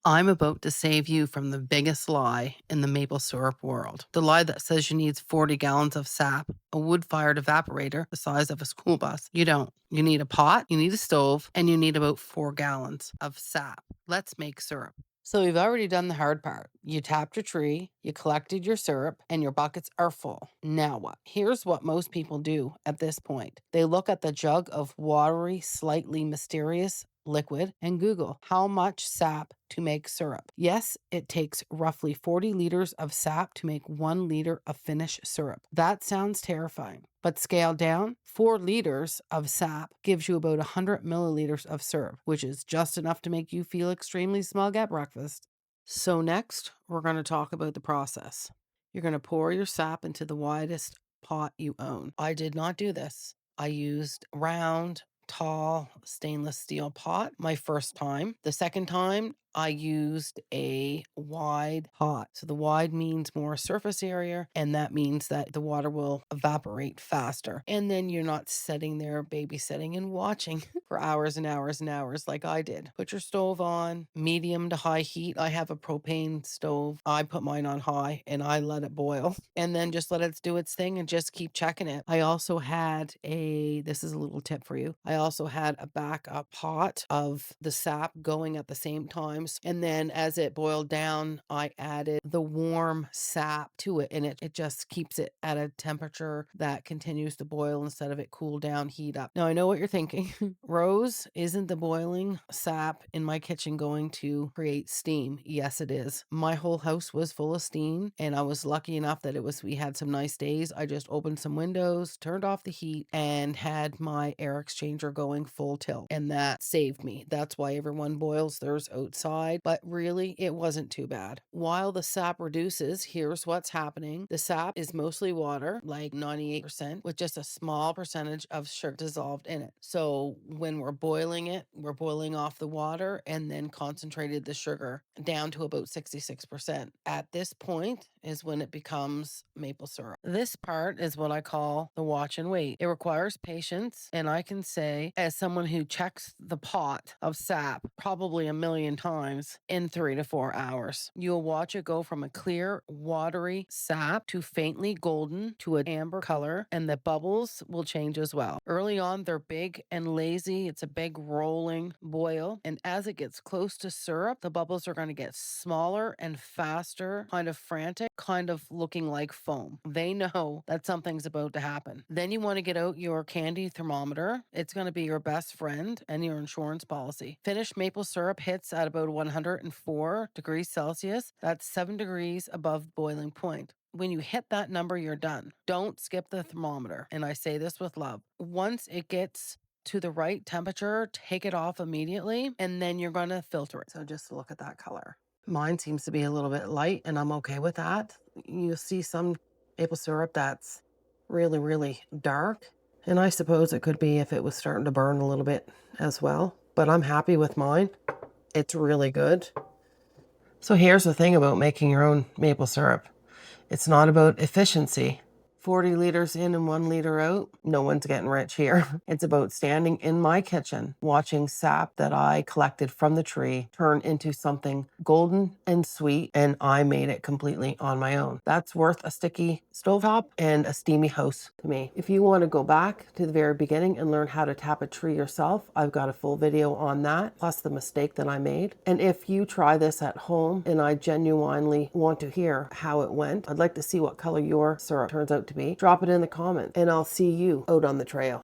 I'm about to save you from the biggest lie in the maple syrup world. The lie that says you need 40 gallons of sap, a wood-fired evaporator the size of a school bus. You don't. You need a pot, you need a stove, and you need about 4 gallons of sap. Let's make syrup. So you've already done the hard part. You tapped your tree, you collected your syrup, and your buckets are full. Now what? Here's what most people do at this point. They look at the jug of watery, slightly mysterious liquid and Google how much sap to make syrup. Yes, it takes roughly 40 liters of sap to make 1 liter of finished syrup. That sounds terrifying, but scale down, 4 liters of sap gives you about 100 milliliters of syrup, which is just enough to make you feel extremely smug at breakfast. So next, we're going to talk about the process. You're going to pour your sap into the widest pot you own. I did not do this. I used round, tall stainless steel pot my first time. The second time, I used a wide pot. So the wide means more surface area, and that means that the water will evaporate faster. And then you're not sitting there babysitting and watching for hours and hours and hours like I did. Put your stove on medium to high heat. I have a propane stove. I put mine on high and I let it boil and then just let it do its thing and just keep checking it. I also had this is a little tip for you. I also had a backup pot of the sap going at the same time. And then as it boiled down, I added the warm sap to it, and it just keeps it at a temperature that continues to boil instead of it cool down, heat up. Now I know what you're thinking. Rose, isn't the boiling sap in my kitchen going to create steam? Yes, it is. My whole house was full of steam, and I was lucky enough that we had some nice days. I just opened some windows, turned off the heat, and had my air exchanger going full tilt, and that saved me. That's why everyone boils theirs outside, but really it wasn't too bad. While the sap reduces, here's what's happening. The sap is mostly water, like 98%, with just a small percentage of sugar dissolved in it. So when we're boiling it, we're boiling off the water and then concentrated the sugar down to about 66%. At this point is when it becomes maple syrup. This part is what I call the watch and wait. It requires patience, and I can say, as someone who checks the pot of sap probably a million times, in 3 to 4 hours, you'll watch it go from a clear, watery sap to faintly golden to an amber color, and the bubbles will change as well. Early on, they're big and lazy. It's a big rolling boil, and as it gets close to syrup, the bubbles are going to get smaller and faster, kind of frantic, kind of looking like foam. They know that something's about to happen. Then you want to get out your candy thermometer. It's going to be your best friend and your insurance policy. Finished maple syrup hits at about 104 degrees Celsius. That's 7 degrees above boiling point. When you hit that number, you're done. Don't skip the thermometer. And I say this with love. Once it gets to the right temperature, take it off immediately, and then you're going to filter it. So just look at that color. Mine seems to be a little bit light, and I'm okay with that. You see some maple syrup that's really, really dark, and I suppose it could be if it was starting to burn a little bit as well, but I'm happy with mine. It's really good. So here's the thing about making your own maple syrup. It's not about efficiency. 40 liters in and 1 liter out, no one's getting rich here. It's about standing in my kitchen, watching sap that I collected from the tree turn into something golden and sweet, and I made it completely on my own. That's worth a sticky stovetop and a steamy house to me. If you want to go back to the very beginning and learn how to tap a tree yourself, I've got a full video on that, plus the mistake that I made. And if you try this at home, and I genuinely want to hear how it went, I'd like to see what color your syrup turns out to be. Drop it in the comments, and I'll see you out on the trail.